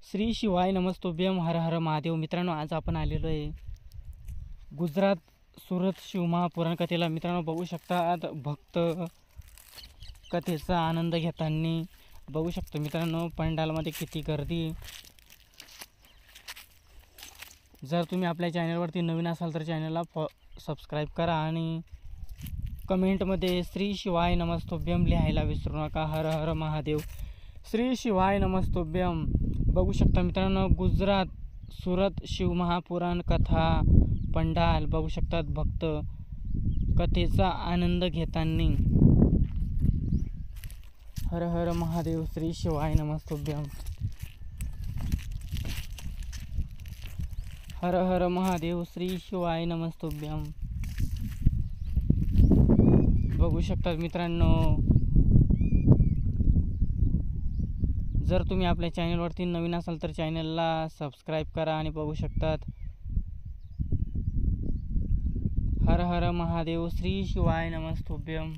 श्री शिवाय नमस्तुभ्यम हर हर महादेव. मित्रांनो, आज आपण आलेलो आहे गुजरात सुरत शिवमहापुराण कथेला. मित्रांनो, बघू शकता आज भक्त कथेचा आनंद घेताना बघू शकतो. मित्रांनो, पंडालमध्ये किती गर्दी. जर तुम्ही आपल्या चॅनलवरती नवीन असाल तर चॅनलला सबस्क्राईब करा आणि कमेंटमध्ये श्री शिवाय नमस्तुभ्यम लिहायला विसरू नका. हर हर महादेव. श्री शिवाय नमस्तुभ्यम. बघू शकता मित्रांनो, गुजरात सुरत शिवमहापुराण कथा पंडाल बघू शकतात. भक्त कथेचा आनंद घेताना हर हर महादेव. श्री शिवाय नमस्तुभ्यम. हर हर महादेव. श्री शिवाय नमस्तुभ्यम. बघू शकतात मित्रांनो, जर तुम्ही आपल्या चॅनलवरती नवीन असाल तर चॅनलला सबस्क्राईब करा आणि बघू शकतात. हर हर महादेव. श्री शिवाय नमस्तुभ्यम.